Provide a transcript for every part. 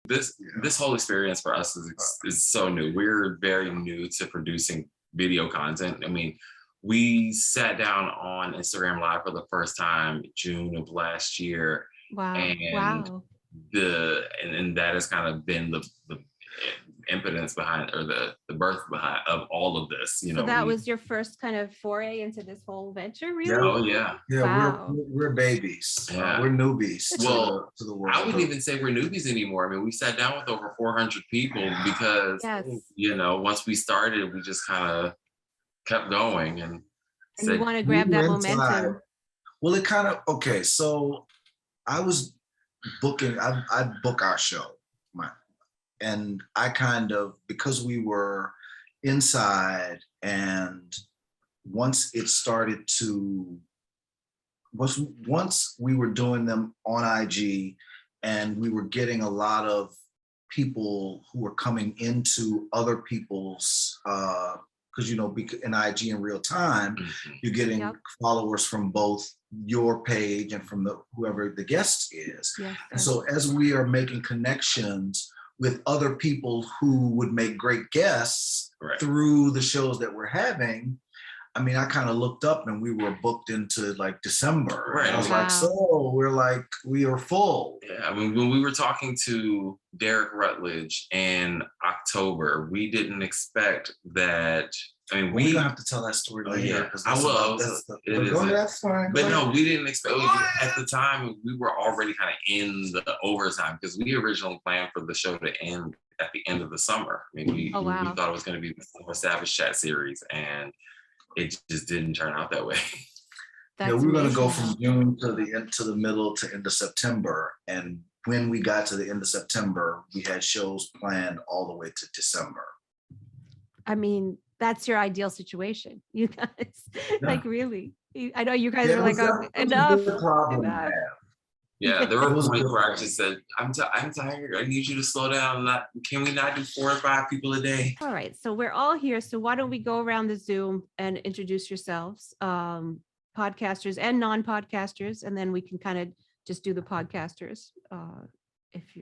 This whole experience for us is so new. We're very new to producing video content. I mean, we sat down on Instagram Live for the first time June of last year. Wow. And wow. And that has kind of been the impotence behind, or the birth behind of all of this. So that was your first kind of foray into this whole venture, really? Oh yeah. Wow. We're babies. Yeah. We're newbies to the world. I wouldn't even say we're newbies anymore. I mean, we sat down with over 400 people because once we started, we just kind of kept going and you want to grab that momentum. Well, it kind of so I was booking. I book our show, and I kind of, because we were inside, and once we were doing them on IG, and we were getting a lot of people who were coming into other people's, because in IG in real time, you're getting followers from both your page and from whoever the guest is. And so as we are making connections with other people who would make great guests through the shows that we're having, I mean, I kind of looked up and we were booked into like December. Right. I was like, so we are full. Yeah, I mean, when we were talking to Derek Rutledge in October, we didn't expect that. I mean, we don't have to tell that story later. I will. That's fine. But no, we didn't expect. At the time, we were already kind of in the overtime because we originally planned for the show to end at the end of the summer. I mean, we thought it was going to be the Summer Savage Chat series, and it just didn't turn out that way. We were going to go from June to the middle to end of September, and when we got to the end of September, we had shows planned all the way to December. I mean, that's your ideal situation, you guys. Like, really, I know you guys are like, enough. Yeah, there were points where I just said, I'm tired. I need you to slow down. Can we not do 4 or 5 people a day? All right, so we're all here. So why don't we go around the Zoom and introduce yourselves, podcasters and non-podcasters, and then we can kind of just do the podcasters, if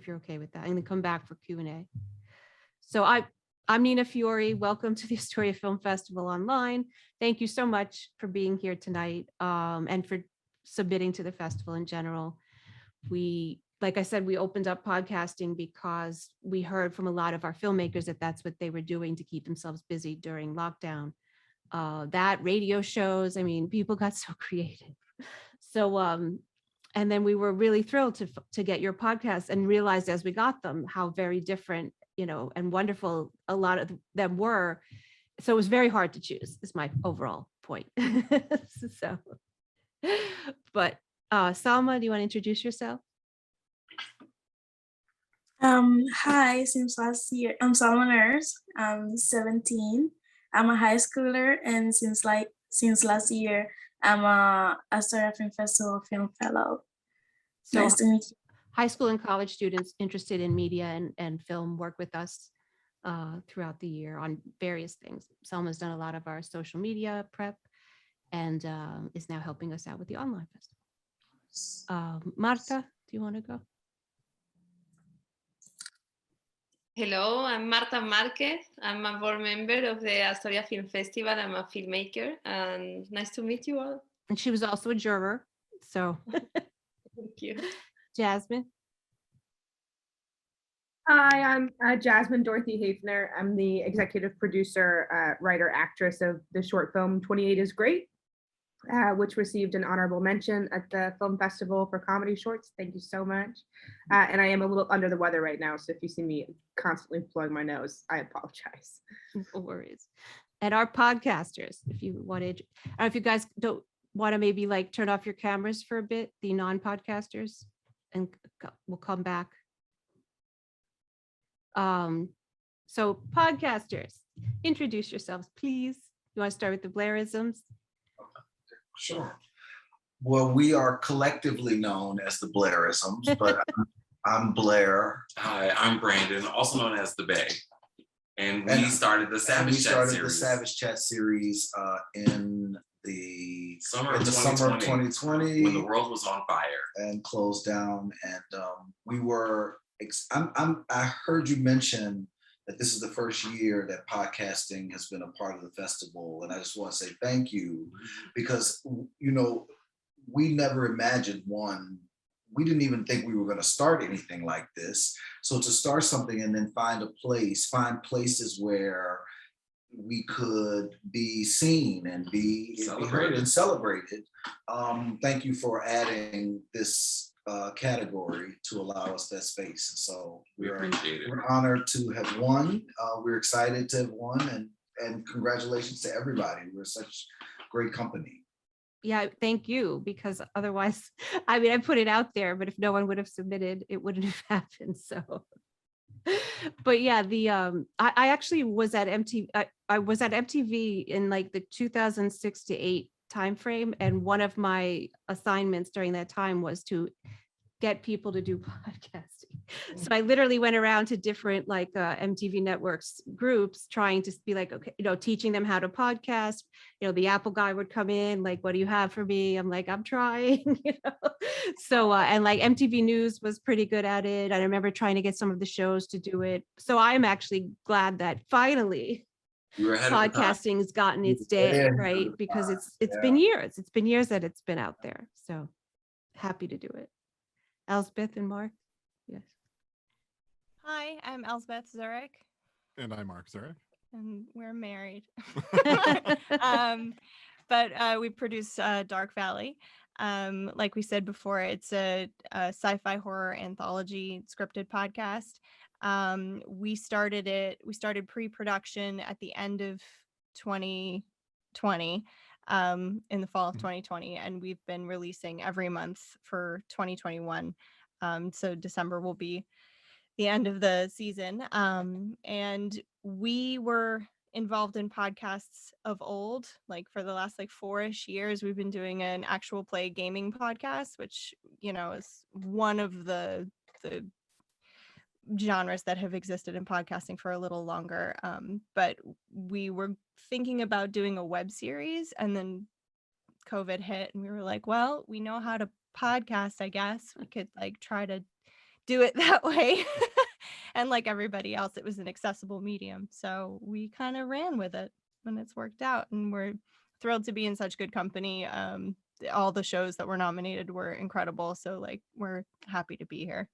you're okay with that, and then come back for Q&A. So I'm Nina Fiore. Welcome to the Astoria Film Festival online. Thank you so much for being here tonight, and for submitting to the festival in general. Like I said, we opened up podcasting because we heard from a lot of our filmmakers that that's what they were doing to keep themselves busy during lockdown. That radio shows, I mean, people got so creative. So, and then we were really thrilled to get your podcast and realized as we got them how very different, and wonderful a lot of them were. So it was very hard to choose, is my overall point. So, but Salma, do you want to introduce yourself? Hi, since last year, I'm Salma Nurse. I'm 17. I'm a high schooler, and since last year, I'm a Astoria Film Festival film fellow. So nice to meet you. High school and college students interested in media and film work with us throughout the year on various things. Salma's done a lot of our social media prep and is now helping us out with the online festival. Marta, do you want to go? Hello, I'm Marta Marquez. I'm a board member of the Astoria Film Festival. I'm a filmmaker, and nice to meet you all. And she was also a juror, so. Thank you. Jasmine. Hi, I'm Jasmine Dorothy Hefner. I'm the executive producer, writer, actress of the short film 28 is Great, which received an honorable mention at the Film Festival for Comedy Shorts. Thank you so much. And I am a little under the weather right now, so if you see me constantly blowing my nose, I apologize. No worries. And our podcasters, if you wanted, or if you guys don't want to maybe like turn off your cameras for a bit, the non-podcasters, and we'll come back. So podcasters, introduce yourselves, please. You want to start with the Blairisms? Sure. Well, we are collectively known as the Blairisms, but I'm Blair. Hi, I'm Brandon, also known as the Bay. And we started the Savage Chat series in the summer of 2020 when the world was on fire and closed down. And we were I heard you mention that this is the first year that podcasting has been a part of the festival. And I just want to say thank you, because, you know, we never imagined we didn't even think we were going to start anything like this. So to start something and then find places where we could be seen and be heard and celebrated. Thank you for adding this category to allow us that space. So we're honored to have won. We're excited to have won, and congratulations to everybody. We're such great company. Yeah, thank you, because otherwise, I mean, I put it out there, but if no one would have submitted, it wouldn't have happened. So, but yeah, I actually was at MTV. I was at MTV in like the 2006 to 8 timeframe, and one of my assignments during that time was to get people to do podcasting. So I literally went around to different like MTV networks groups trying to be like, okay, you know, teaching them how to podcast. You know, the Apple guy would come in, like, what do you have for me? I'm like, I'm trying, you know. So and like MTV News was pretty good at it. I remember trying to get some of the shows to do it. So I'm actually glad that finally podcasting's gotten its day, right? Because it's been years. It's been years that it's been out there. So happy to do it. Elsbeth and Mark. Yes. Hi, I'm Elsbeth Zurek. And I'm Mark Zurek. And we're married. But we produce Dark Valley. Like we said before, it's a sci-fi horror anthology scripted podcast. We started pre-production at the end of 2020, in the fall of 2020, and we've been releasing every month for 2021. So December will be the end of the season. And we were involved in podcasts of old, like for the last like 4-ish years. We've been doing an actual play gaming podcast, which, you know, is one of the genres that have existed in podcasting for a little longer. But we were thinking about doing a web series, and then COVID hit, and we were like, well, we know how to podcast, I guess we could like try to do it that way. And like everybody else, it was an accessible medium, so we kind of ran with it, and it's worked out, and we're thrilled to be in such good company. All the shows that were nominated were incredible, so like we're happy to be here.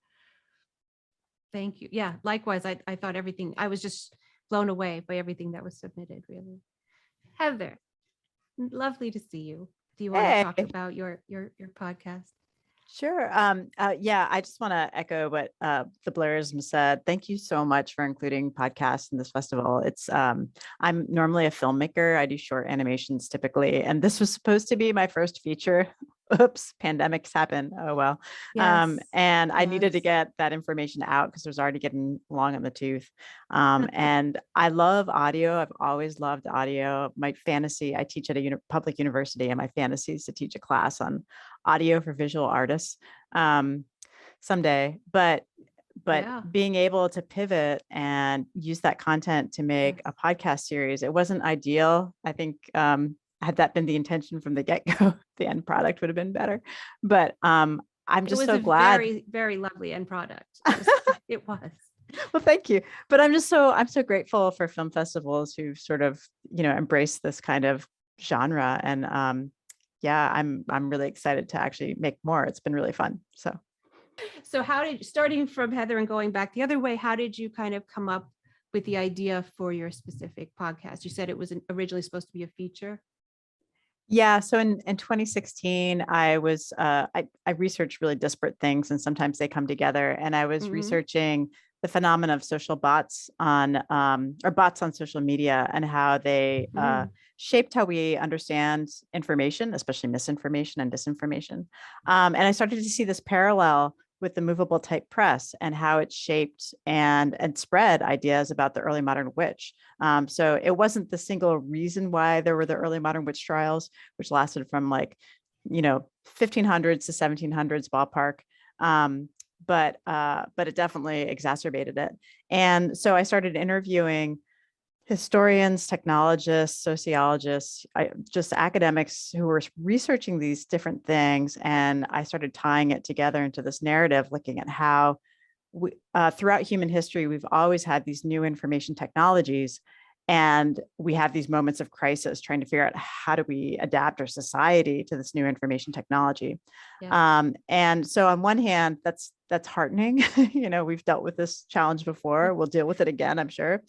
Thank you. Yeah, likewise. I thought everything, I was just blown away by everything that was submitted, really. Heather, lovely to see you. Do you want to talk about your podcast? Sure. Yeah, I just want to echo what the Blairisms said. Thank you so much for including podcasts in this festival. It's I'm normally a filmmaker. I do short animations typically, and this was supposed to be my first feature. Oops, pandemics happen. Oh well. Yes. And I needed to get that information out because it was already getting long on the tooth. And I love audio. I've always loved audio. My fantasy, I teach at a public university, and my fantasy is to teach a class on audio for visual artists someday. But yeah, being able to pivot and use that content to make a podcast series, it wasn't ideal. I think had that been the intention from the get-go, the end product would have been better. But I'm just so glad. Very, very lovely end product. It was. Well, thank you. But I'm so grateful for film festivals who've sort of, you know, embraced this kind of genre. And yeah, I'm really excited to actually make more. It's been really fun. So starting from Heather and going back the other way, how did you kind of come up with the idea for your specific podcast? You said it was originally supposed to be a feature. Yeah. So in 2016, I was, I researched really disparate things, and sometimes they come together. And I was researching the phenomenon of social bots or bots on social media, and how they shaped how we understand information, especially misinformation and disinformation. And I started to see this parallel with the movable type press and how it shaped and spread ideas about the early modern witch. So it wasn't the single reason why there were the early modern witch trials, which lasted from like, you know, 1500s to 1700s ballpark. But it definitely exacerbated it. And so I started interviewing historians, technologists, sociologists, just academics who were researching these different things. And I started tying it together into this narrative, looking at how throughout human history, we've always had these new information technologies, and we have these moments of crisis trying to figure out how do we adapt our society to this new information technology. Yeah. And so on one hand, that's heartening. We've dealt with this challenge before. We'll deal with it again, I'm sure.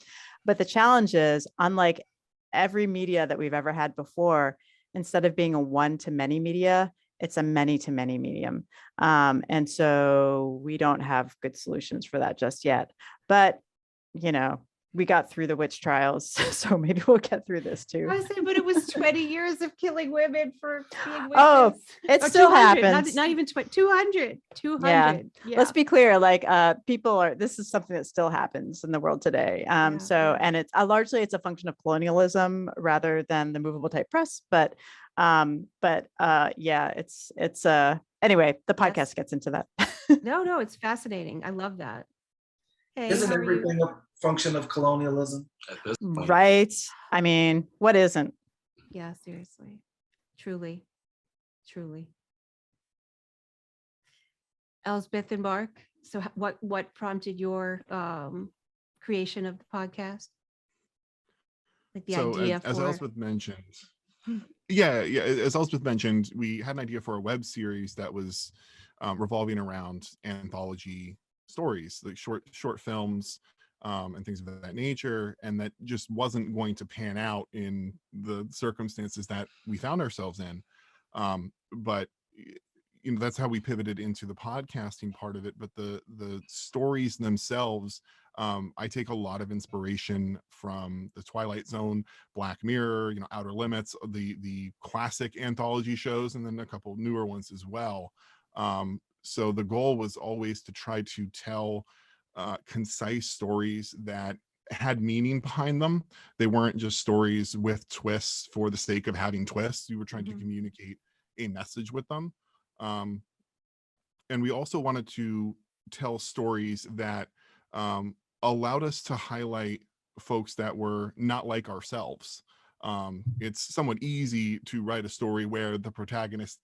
But the challenge is, unlike every media that we've ever had before, instead of being a one-to-many media, it's a many-to-many medium. And so we don't have good solutions for that just yet. But, we got through the witch trials, so maybe we'll get through this too. I said, but it was 20 years of killing women for being witches. Oh, it Or still 200, happens. Not even 20, 200. Yeah. Let's be clear, this is something that still happens in the world today. And it's largely it's a function of colonialism rather than the movable type press. But it's anyway, the podcast gets into that. No, it's fascinating. I love that. Hey, isn't everything a function of colonialism? At this point. Right. I mean, what isn't? Yeah, seriously. Truly. Elsbeth and Mark, so what prompted your creation of the podcast? Like the idea as Elsbeth mentioned, as Elsbeth mentioned, we had an idea for a web series that was revolving around anthology stories, like short films and things of that nature, and that just wasn't going to pan out in the circumstances that we found ourselves in. But that's how we pivoted into the podcasting part of it. But the stories themselves, I take a lot of inspiration from the Twilight Zone, Black Mirror, Outer Limits, the classic anthology shows, and then a couple newer ones as well. So the goal was always to try to tell concise stories that had meaning behind them. They weren't just stories with twists for the sake of having twists. You were trying to communicate a message with them. And we also wanted to tell stories that allowed us to highlight folks that were not like ourselves. It's somewhat easy to write a story where the protagonist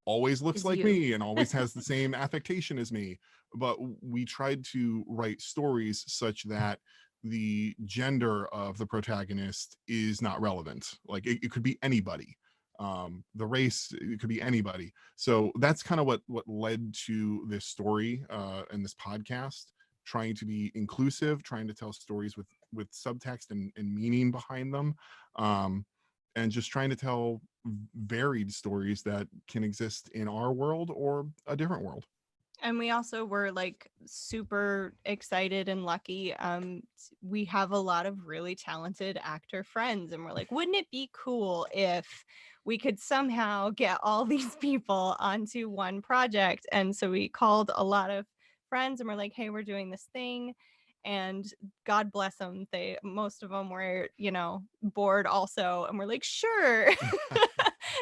always looks like me and always has the same affectation as me. But we tried to write stories such that the gender of the protagonist is not relevant. Like it could be anybody. The race, it could be anybody. So that's kind of what led to this story and this podcast, trying to be inclusive, trying to tell stories with subtext and meaning behind them, and just trying to tell varied stories that can exist in our world or a different world. And we also were super excited and lucky. We have a lot of really talented actor friends, and we're like, wouldn't it be cool if we could somehow get all these people onto one project? And so we called a lot of friends and we're like, hey, we're doing this thing. And God bless them. Most of them were, bored also. And we're like, sure.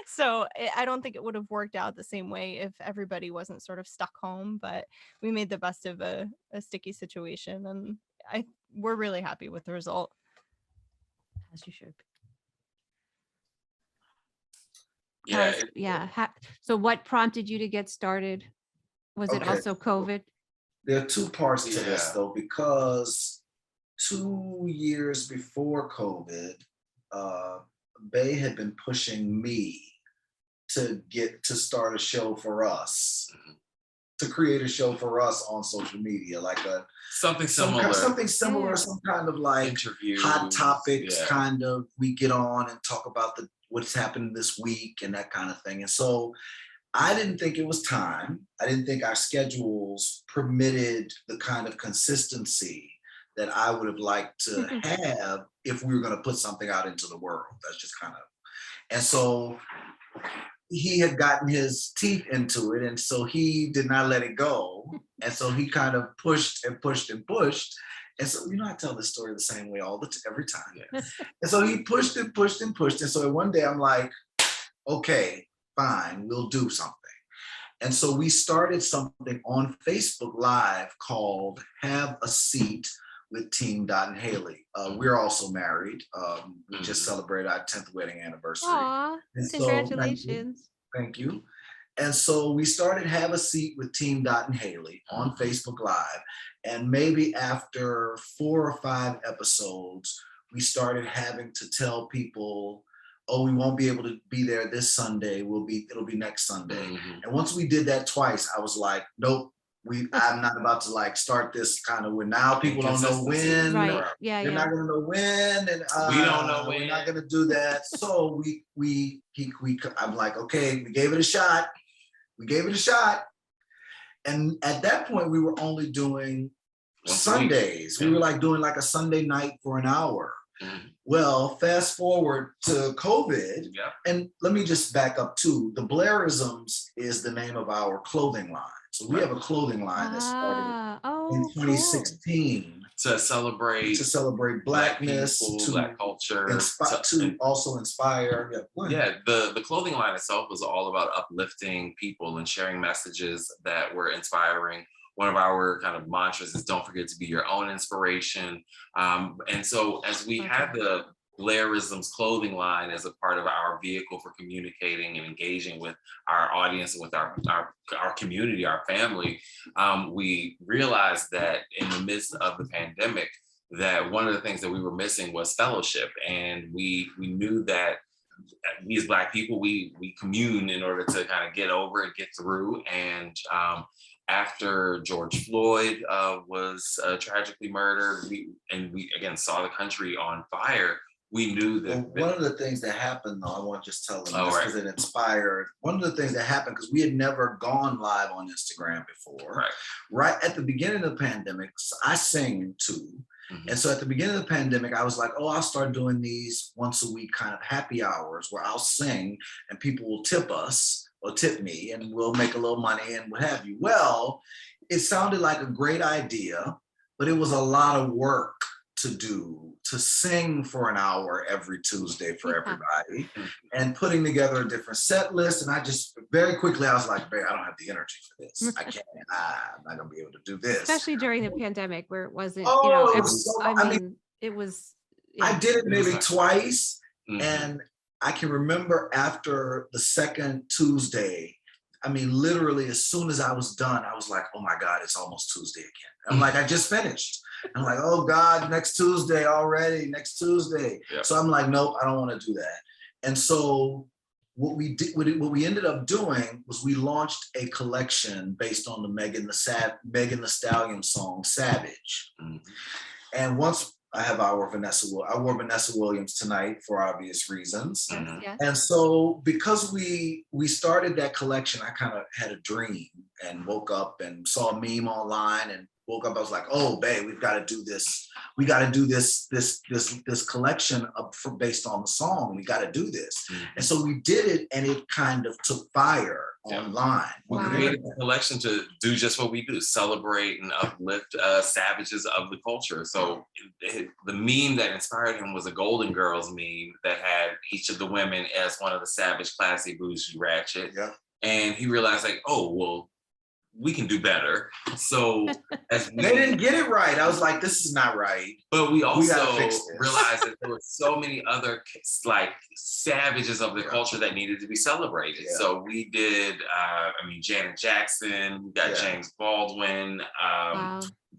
So I don't think it would have worked out the same way if everybody wasn't sort of stuck home, but we made the best of a sticky situation. And we're really happy with the result. As you should. Yeah. So what prompted you to get started? Was it also COVID? There are two parts to this though, because 2 years before COVID, Bay had been pushing me to start a show for us, to create a show for us on social media, like something similar, some kind of like interviews, hot topics, kind of, we get on and talk about what's happened this week and that kind of thing. And so I didn't think it was time. I didn't think our schedules permitted the kind of consistency that I would have liked to have if we were going to put something out into the world. That's just kind of, and so he had gotten his teeth into it, and so he did not let it go. And so he kind of pushed and pushed and pushed. And so, I tell this story the same way every time. And so he pushed and pushed and pushed. And so one day I'm like, okay, fine, we'll do something. And so we started something on Facebook Live called Have a Seat with Team Dottin-Haley. We're also married. We just celebrated our 10th wedding anniversary. Aw, congratulations. Thank you. And so we started Have a Seat with Team Dottin-Haley on Facebook Live. And maybe after 4 or 5 episodes, we started having to tell people, oh, we won't be able to be there this Sunday. It'll be next Sunday. And once we did that twice, I was like, nope, I'm not about to like start this kind of when now people don't know when. Right. Yeah. They're not gonna know when, and we don't know when. We're not gonna do that. So I'm like, okay, we gave it a shot. And at that point, we were only doing Sundays. We were like doing like a Sunday night for an hour. Well, fast forward to COVID, and let me just back up too. The Blairisms is the name of our clothing line. So we have a clothing line that started in 2016 to celebrate Blackness, people, Black culture, to also inspire. The clothing line itself was all about uplifting people and sharing messages that were inspiring. One of our kind of mantras is don't forget to be your own inspiration. And so as we had the Blairisms clothing line as a part of our vehicle for communicating and engaging with our audience and with our community, our family, we realized that in the midst of the pandemic, that one of the things that we were missing was fellowship. And we knew that we as Black people, we commune in order to kind of get over and get through. And after George Floyd was tragically murdered, we again saw the country on fire. We knew that. One of the things that happened, though, I want to just tell them this because it inspired. One of the things that happened, because we had never gone live on Instagram before. Right at the beginning of the pandemic, I sing too. And so at the beginning of the pandemic, I was like, oh, I'll start doing these once a week kind of happy hours where I'll sing and people will tip us or tip me and we'll make a little money and what have you. Well, it sounded like a great idea, but it was a lot of work to do, to sing for an hour every Tuesday for everybody and putting together a different set list. And I just very quickly, I was like, babe, I don't have the energy for this. I can't, I'm not gonna be able to do this. Especially during the pandemic where it wasn't, it was. I did it maybe twice. And I can remember after the second Tuesday, I mean, literally as soon as I was done, I was like, oh my God, it's almost Tuesday again. I'm like, I just finished. I'm like, oh God, next Tuesday already, next Tuesday. So I'm like, nope, I don't want to do that. And so what we ended up doing was we launched a collection based on the Megan Thee Stallion song, Savage. And once I wore Vanessa Williams tonight for obvious reasons. And so because we started that collection, I kind of had a dream and woke up and saw a meme online and woke up, I was like, oh, babe, we've got to do this. We got to do this collection based on the song. We got to do this. And so we did it and it kind of took fire online. We created a collection to do just what we do, celebrate and uplift savages of the culture. So the meme that inspired him was a Golden Girls meme that had each of the women as one of the savage, classy, bougie, ratchet. And he realized like, oh, well, we can do better. So as they didn't get it right. I was like, this is not right. But we also realized that there were so many other like savages of the culture that needed to be celebrated. So we did, Janet Jackson, we got James Baldwin,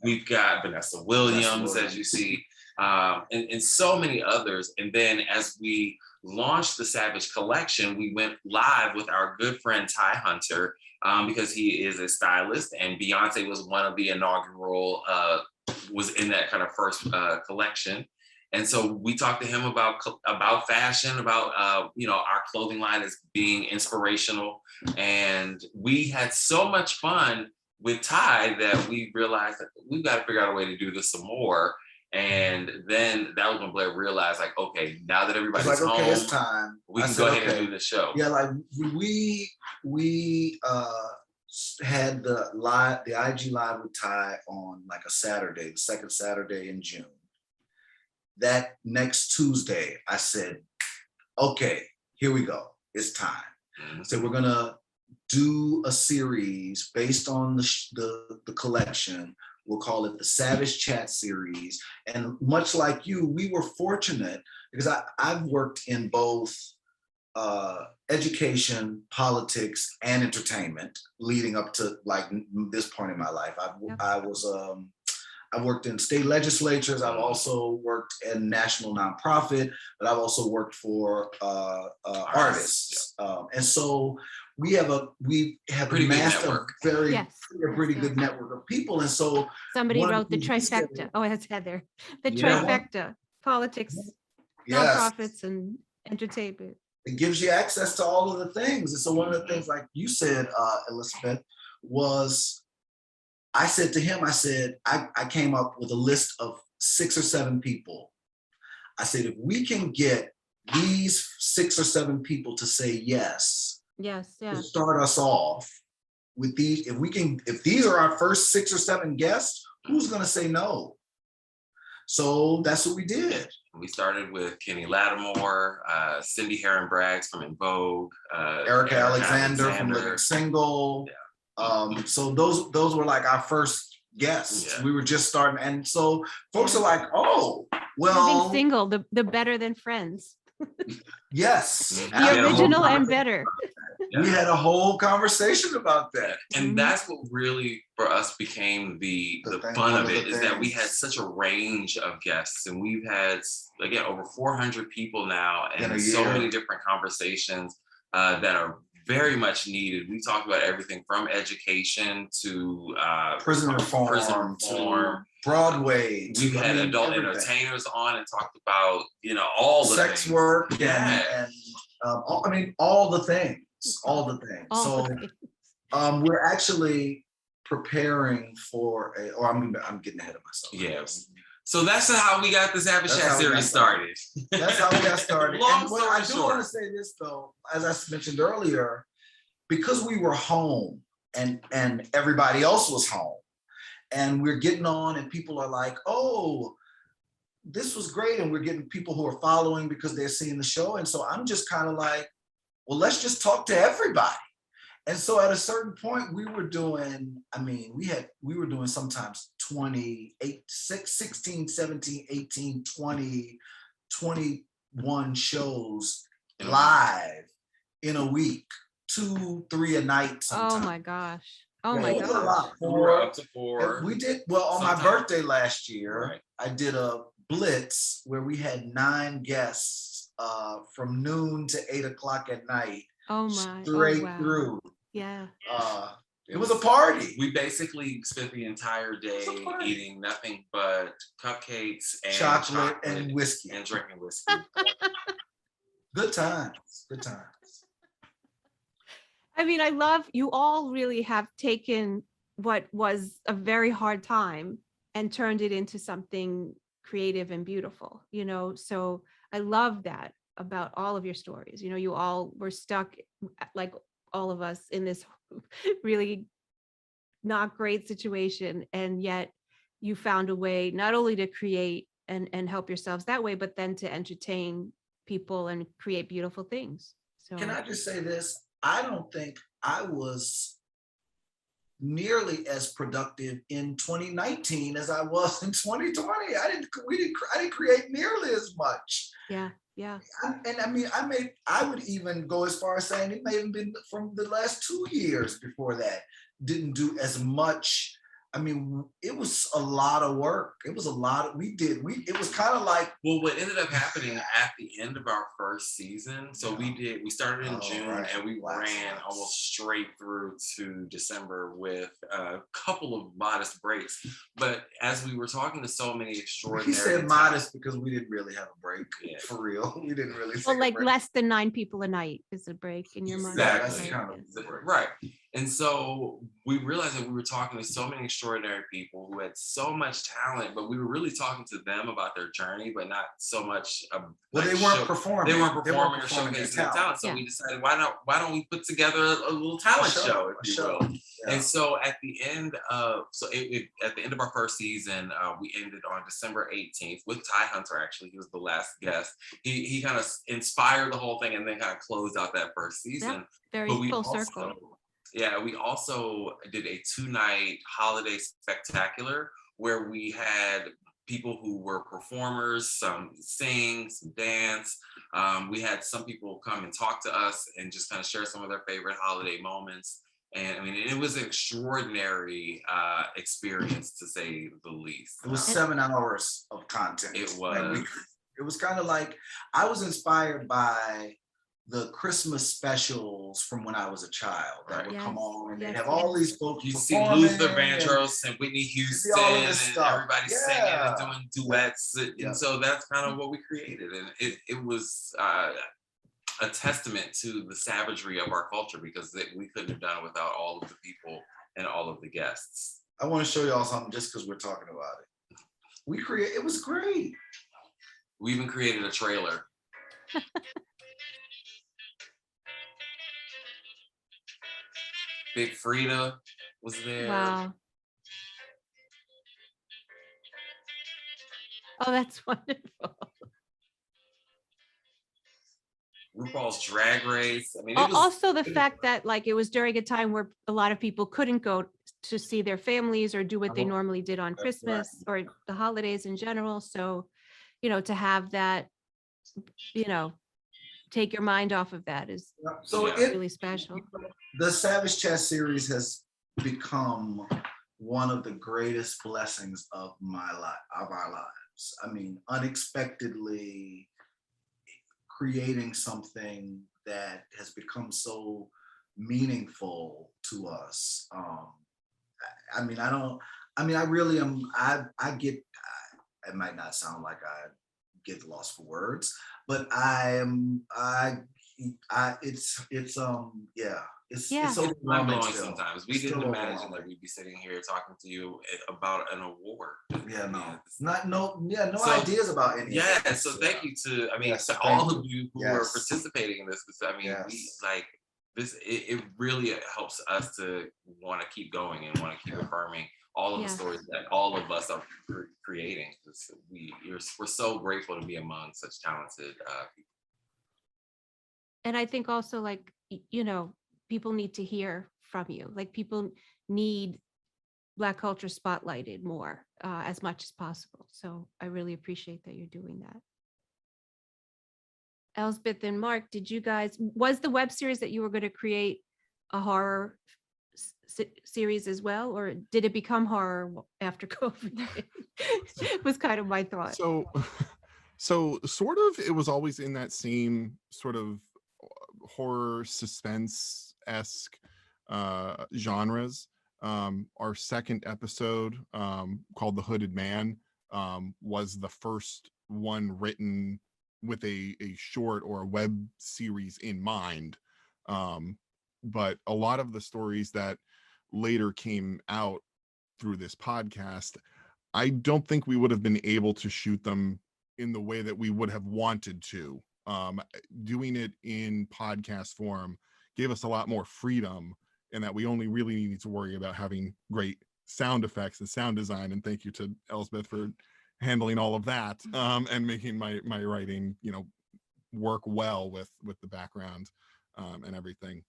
we've got Vanessa Williams, as you see, and so many others. And then as we launched the Savage Collection, we went live with our good friend Ty Hunter, because he is a stylist, and Beyonce was one of the inaugural, was in that kind of first collection. And so we talked to him about fashion, about, our clothing line as being inspirational. And we had so much fun with Ty that we realized that we've got to figure out a way to do this some more. And then that was when Blair realized, like, okay, now that everybody's like, home, okay, it's time. We can go ahead and do the show. Yeah, like we had the IG live with Ty on like a Saturday, the second Saturday in June. That next Tuesday, I said, okay, here we go. It's time. So we're gonna do a series based on the collection. We'll call it the Savage Chat series. And much like you, we were fortunate because I've worked in both education, politics, and entertainment leading up to like this point in my life. I worked in state legislatures. I've also worked in national nonprofit, but I've also worked for artists. And so we have amassed a pretty good network of people. And so somebody wrote the trifecta. Oh, that's Heather. The trifecta: politics, nonprofits, and entertainment. It gives you access to all of the things. And so one of the things, like you said, Elsbeth, was I said to him, I said, I came up with a list of 6 or 7 people. I said, if we can get these 6 or 7 people to say yes, to start us off with these, if these are our first 6 or 7 guests, who's gonna say no? So that's what we did. We started with Kenny Lattimore, Cindy Heron Braggs from In Vogue, Erica Alexander from Living Single. So those were like our first guests. We were just starting, and so folks are like, "Oh, well, Living Single, the better than Friends." Yes, the original and better. We had a whole conversation about that, and that's what really for us became the fun of it, is that we had such a range of guests, and we've had again over 400 people now, and so many different conversations that are very much needed. We talked about everything from education to prison reform to Broadway. We've had adult entertainers on and talked about all the sex things. Work and all the things. We're actually preparing for I'm getting ahead of myself. Yes. So that's how we got this AFFKids series started. That's how we got started. I do want to say this though, as I mentioned earlier, because we were home and everybody else was home, and we're getting on, and people are like, "Oh, this was great," and we're getting people who are following because they're seeing the show, and so I'm just kind of like, well, let's just talk to everybody. And so at a certain point we were doing, we were doing sometimes 28, 16, 17, 18, 20, 21 shows live in a week, 2, 3 a night sometimes. Oh my gosh. My gosh. A lot. We were up to 4. We did, on my birthday last year, I did a blitz where we had 9 guests from noon to 8 o'clock at night. Straight through. Yeah. It was a party. We basically spent the entire day eating nothing but cupcakes and chocolate and whiskey and drinking whiskey. Good times. I love you all really have taken what was a very hard time and turned it into something creative and beautiful, so I love that about all of your stories. You all were stuck, like all of us, in this really not great situation, and yet you found a way not only to create and help yourselves that way, but then to entertain people and create beautiful things. So can I just say this? I don't think I was nearly as productive in 2019 as I was in 2020. I didn't create nearly as much. Yeah. I would even go as far as saying it may have been from the last 2 years before that, didn't do as much. It was a lot of work. It was a lot of, it was kind of like. Well, what ended up happening at the end of our first season, so we started in June and we ran almost straight through to December with a couple of modest breaks. But as we were talking to so many extraordinary. He said modest because we didn't really have a break, for real. We didn't really. Well, like less than 9 people a night is a break in your mind. Exactly. Right. And so we realized that we were talking to so many extraordinary people who had so much talent, but we were really talking to them about their journey, but not so much. They weren't performing. They weren't performing or showcasing their talent. So we decided, why don't we put together a little talent show, if you will. Yeah. And so at the end of our first season, we ended on December 18th with Ty Hunter. Actually, he was the last guest. He kind of inspired the whole thing and then kind of closed out that first season. Very full circle. Yeah, we also did a 2-night holiday spectacular where we had people who were performers, some sing, some dance. We had some people come and talk to us and just kind of share some of their favorite holiday moments. And I mean, it was an extraordinary experience, to say the least. It was 7 hours of content. It was. It was kind of like, I was inspired by the Christmas specials from when I was a child that would come on, and they'd have all these folks. You see Luther Vandross and Whitney Houston and everybody singing and doing duets. And so that's kind of what we created. And it was a testament to the savagery of our culture, because we couldn't have done it without all of the people and all of the guests. I want to show y'all something just because we're talking about it. It was great. We even created a trailer. Big Frida was there. Wow. Oh, that's wonderful. RuPaul's Drag Race. I mean, Also the fact that like it was during a time where a lot of people couldn't go to see their families or do what they normally did on Christmas or the holidays in general. So, you know, to have that, you know, take your mind off of that is really special. The Savage Chat series has become one of the greatest blessings of our lives. I mean, unexpectedly creating something that has become so meaningful to us. I mean, I really am, it might not sound like I get lost for words, but it's overwhelming sometimes. We didn't imagine that we'd be sitting here talking to you about an award. No ideas about any. Yeah, so thank you to all of you who are participating in this, because I mean, we like this. It really helps us to want to keep going and want to keep affirming all of the stories that all of us are creating. We're so grateful to be among such talented people. And I think also, like, you know, people need to hear from you. Like, people need Black culture spotlighted more, as much as possible. So I really appreciate that you're doing that. Elsbeth and Mark, was the web series that you were going to create a horror series as well, or did it become horror after COVID? Was kind of my thought. So sort of, it was always in that same sort of horror suspense-esque genres. Our second episode, called The Hooded Man, was the first one written with a short or a web series in mind. But a lot of the stories that later came out through this podcast, I don't think we would have been able to shoot them in the way that we would have wanted to. Doing it in podcast form gave us a lot more freedom, and that we only really needed to worry about having great sound effects and sound design. And thank you to Elsbeth for handling all of that, and making my writing, you know, work well with the background and everything.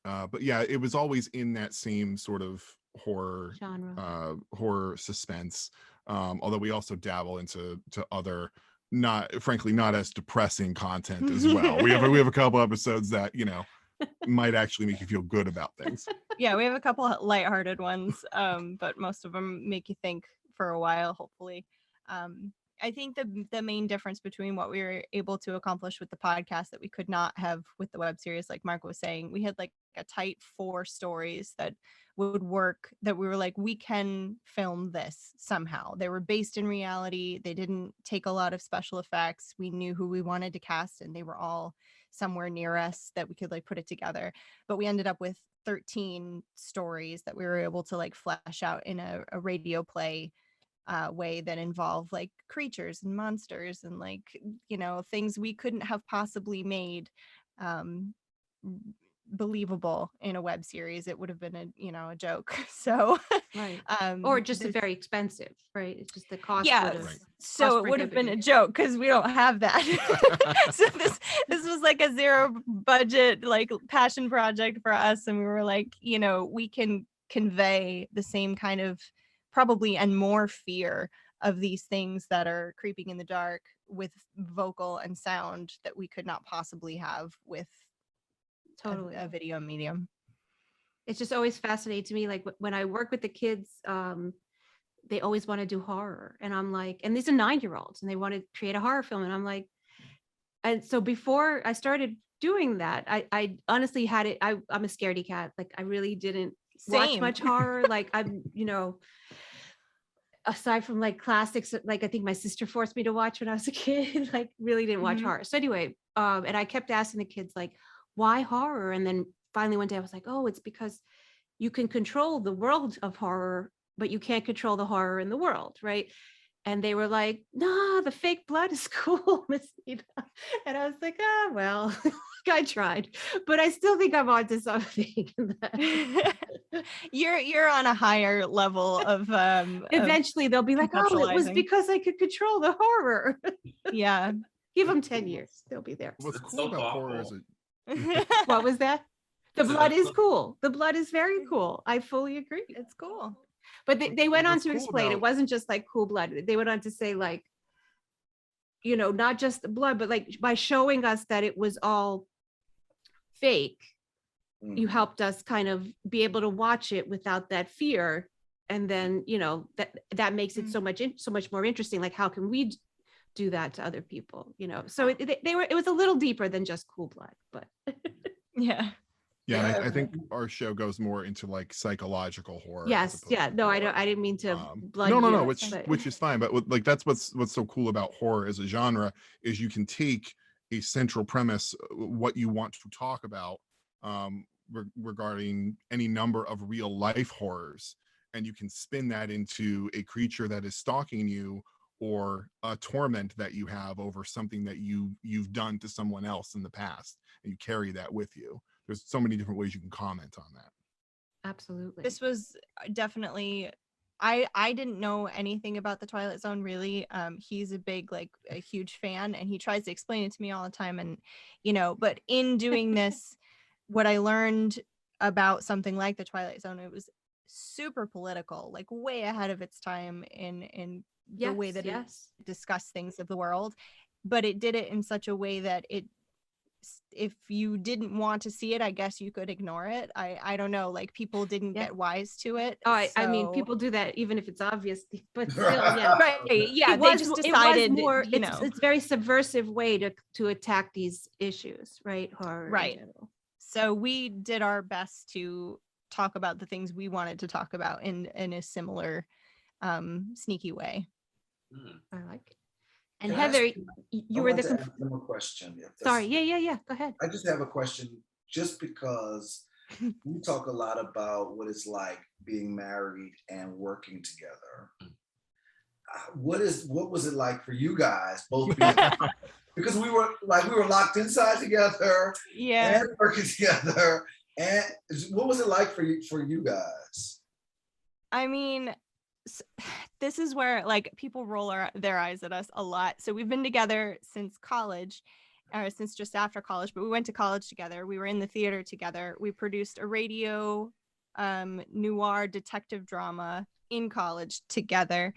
But yeah, it was always in that same sort of horror genre, horror suspense. Although we also dabble into other, frankly not as depressing content as well. we have a couple episodes that, you know, might actually make you feel good about things. Yeah, we have a couple of lighthearted ones, but most of them make you think for a while, hopefully. I think the main difference between what we were able to accomplish with the podcast that we could not have with the web series, like Mark was saying, we had like a tight 4 stories that would work, that we were like, we can film this somehow. They were based in reality. They didn't take a lot of special effects. We knew who we wanted to cast, and they were all somewhere near us that we could like put it together. But we ended up with 13 stories that we were able to like flesh out in a radio play way that involve like creatures and monsters and like, you know, things we couldn't have possibly made believable in a web series. It would have been a joke. So right. Or just very expensive, right? It's just the cost. So it would have been a joke because we don't have that. So this was like a 0 budget, like passion project for us. And we were like, you know, we can convey the same kind of probably and more fear of these things that are creeping in the dark with vocal and sound that we could not possibly have with Totally. a video medium. It's just always fascinating to me. Like when I work with the kids, they always want to do horror. And I'm like, and these are 9-year-olds and they want to create a horror film. And I'm like, and so before I started doing that, I honestly had it. I'm a scaredy cat. Like I really didn't watch much horror. Like I'm, aside from like classics, like I think my sister forced me to watch when I was a kid, like really didn't watch horror. So anyway, and I kept asking the kids like, why horror? And then finally one day I was like, oh, it's because you can control the world of horror, but you can't control the horror in the world, right? And they were like, nah, the fake blood is cool, Miss Nita. And I was like, well, I tried, but I still think I'm onto something. You're on a higher level of eventually they'll be like, oh, it was because I could control the horror. Yeah. Give them 10 years. They'll be there. What's cool about horror is what was that? The blood is cool. The blood is very cool. I fully agree. It's cool. But they went on to cool explain it wasn't just like cool blood. They went on to say like, not just the blood, but like by showing us that it was all fake, you helped us kind of be able to watch it without that fear. And then, that makes it so much more interesting. Like, how can we do that to other people? So it was a little deeper than just cool blood, but yeah. Yeah, and I think our show goes more into like psychological horror. Yes, yeah. No, I didn't mean to blood. No, which is fine. But like that's what's so cool about horror as a genre is you can take a central premise, what you want to talk about, regarding any number of real life horrors, and you can spin that into a creature that is stalking you or a torment that you have over something that you've done to someone else in the past, and you carry that with you. There's so many different ways you can comment on that. Absolutely. This was definitely, I didn't know anything about the Twilight Zone really. He's a huge fan, and he tries to explain it to me all the time. And, but in doing this, what I learned about something like the Twilight Zone, it was super political, like way ahead of its time in the way that it discussed things of the world. But it did it in such a way that if you didn't want to see it, I guess you could ignore it. I don't know, like people didn't get wise to it. Oh, I mean, people do that even if it's obvious, but still, yeah. Right. Yeah, they just decided more, it's very subversive way to attack these issues, right? Horror. Right. So we did our best to talk about the things we wanted to talk about in a similar sneaky way. I like it. And Heather, you were the a question. Sorry, yeah. Go ahead. I just have a question, just because we talk a lot about what it's like being married and working together. What was it like for you guys both? Because we were locked inside together, and working together. And what was it like for you guys? I mean, this is where like people roll their eyes at us a lot. So we've been together since college, or since just after college, but we went to college together. We were in the theater together. We produced a radio noir detective drama in college together.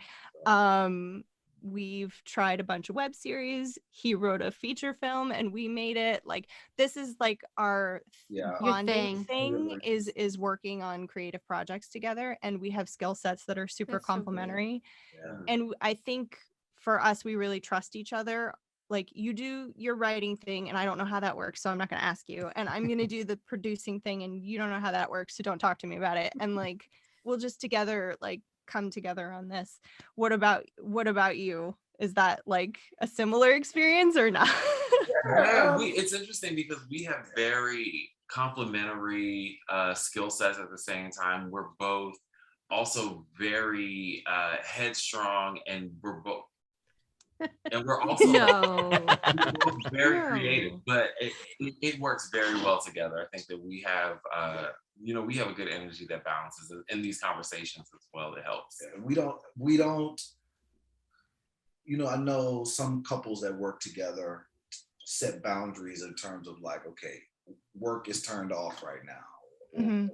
We've tried a bunch of web series. He wrote a feature film and we made it. Like, this is like our bonding thing is working on creative projects together, and we have skill sets that are super complementary. And I think for us, we really trust each other. Like, you do your writing thing and I don't know how that works, so I'm not going to ask you, and I'm going to do the producing thing and you don't know how that works, so don't talk to me about it. And like, we'll just together like come together on this. What about you? Is that like a similar experience or not? It's interesting because we have very complementary skill sets at the same time. We're both also very headstrong, and we're also very creative, but it works very well together. I think that we have we have a good energy that balances in these conversations as well. It helps. We don't I know some couples that work together set boundaries in terms of like, okay, work is turned off right now.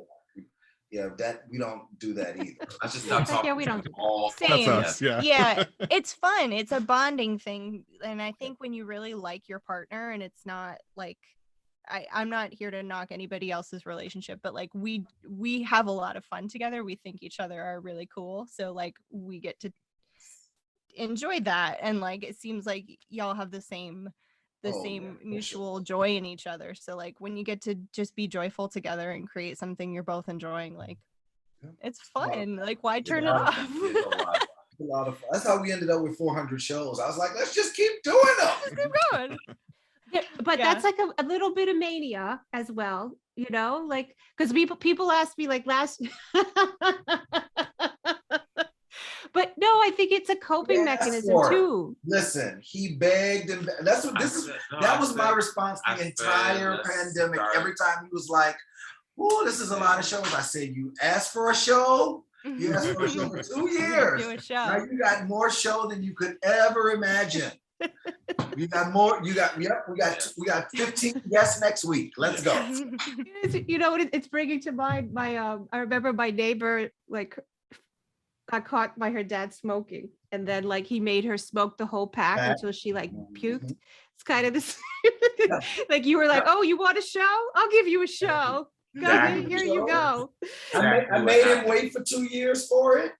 Yeah, that we don't do that either. I just not talking. Yeah, we don't do all. Same. That's us, yeah. Yeah, it's fun. It's a bonding thing. And I think when you really like your partner, and it's not like, I'm not here to knock anybody else's relationship, but like we have a lot of fun together. We think each other are really cool. So like we get to enjoy that. And like it seems like y'all have the same mutual joy in each other. So like when you get to just be joyful together and create something you're both enjoying, like it's fun. Like why turn it off? A lot of fun. That's how we ended up with 400 shows. I was like, let's just keep doing them. Just keep going. Yeah, but that's like a little bit of mania as well, you know, like because people ask me like last but no, I think it's a coping mechanism too. Listen, he begged and that's what that was my response the entire pandemic. Every time he was like, oh, this is a lot of shows. I said, you asked for a show. You asked for a show for 2 years. Do a show. Now you got more show than you could ever imagine. You got more. We got 15 guests next week. Let's go. You know what it's bringing to mind? I remember my neighbor like got caught by her dad smoking, and then like he made her smoke the whole pack until she like puked. It's kind of this like you were like, oh, you want a show? I'll give you a show. Go ahead, here you go. I made him wait for 2 years for it.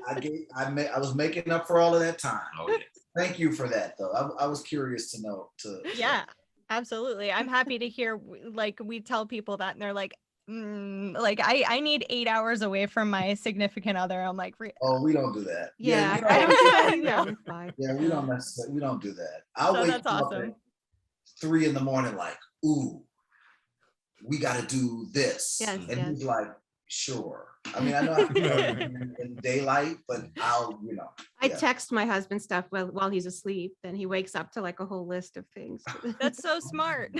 I was making up for all of that time. Oh, yeah. Thank you for that, though. I was curious to know. Yeah, absolutely. I'm happy to hear. Like we tell people that, and they're like, like I need 8 hours away from my significant other. I'm like, oh, we don't do that. Yeah, I don't do that either. Yeah, we don't do that. I'll wake that's awesome. up at 3 a.m, like, ooh, we got to do this, and he's like, sure. I mean, I know I can do it in daylight, but I text my husband stuff while he's asleep, then he wakes up to like a whole list of things. That's so smart.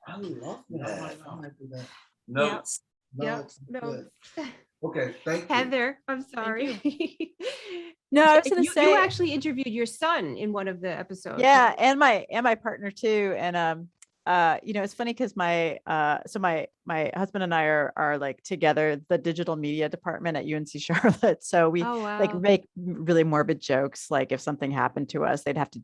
I love that. I might do that. Notes. Notes. Okay, thank you. Heather, I'm sorry. No, I was going to say you actually interviewed your son in one of the episodes. Yeah, and my partner too. And it's funny because my husband and I are like together, the digital media department at UNC Charlotte. So we like make really morbid jokes. Like if something happened to us, they'd have to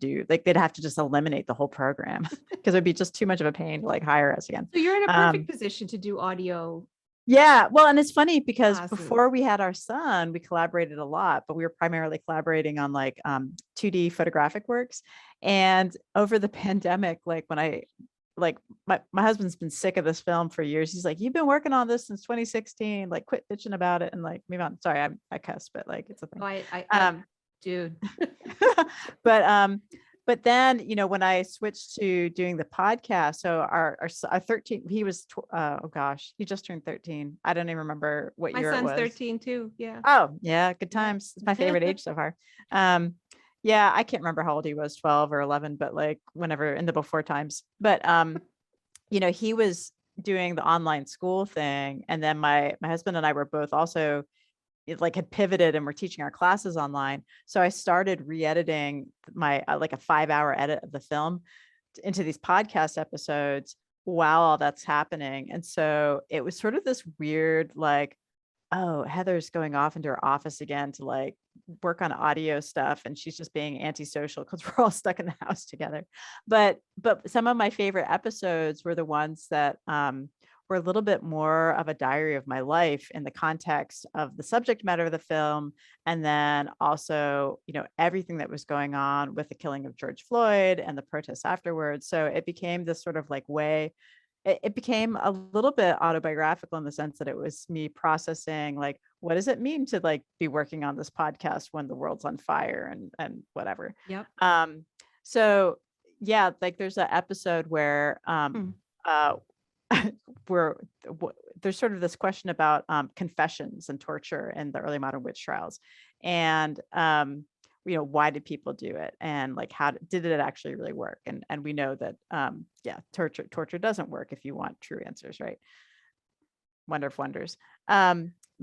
just eliminate the whole program because it'd be just too much of a pain to like hire us again. So you're in a perfect position to do audio. Yeah. Well, and it's funny because before we had our son, we collaborated a lot, but we were primarily collaborating on like 2D photographic works. And over the pandemic, like when my husband's been sick of this film for years. He's like, you've been working on this since 2016, like quit bitching about it and like move on. Sorry, I cuss, but like it's a thing. Dude. But then, when I switched to doing the podcast, so our 13, he was, he just turned 13. I don't even remember what year it was. My son's 13 too. Yeah. Oh yeah. Good times. It's my favorite age so far. Yeah, I can't remember how old he was, 12 or 11, but like whenever in the before times. But he was doing the online school thing, and then my husband and I were both also like had pivoted and were teaching our classes online. So I started re-editing my like a 5-hour edit of the film into these podcast episodes while all that's happening. And so it was sort of this weird like, oh, Heather's going off into her office again to like work on audio stuff, and she's just being antisocial because we're all stuck in the house together. But some of my favorite episodes were the ones that were a little bit more of a diary of my life in the context of the subject matter of the film, and then also everything that was going on with the killing of George Floyd and the protests afterwards. So it became this sort of like way. It became a little bit autobiographical in the sense that it was me processing, like, what does it mean to like be working on this podcast when the world's on fire and whatever. Yep. So yeah, like there's an episode where where there's sort of this question about confessions and torture in the early modern witch trials, and why did people do it, and like how did it actually really work, and we know that torture doesn't work if you want true answers, right? Wonder of wonders.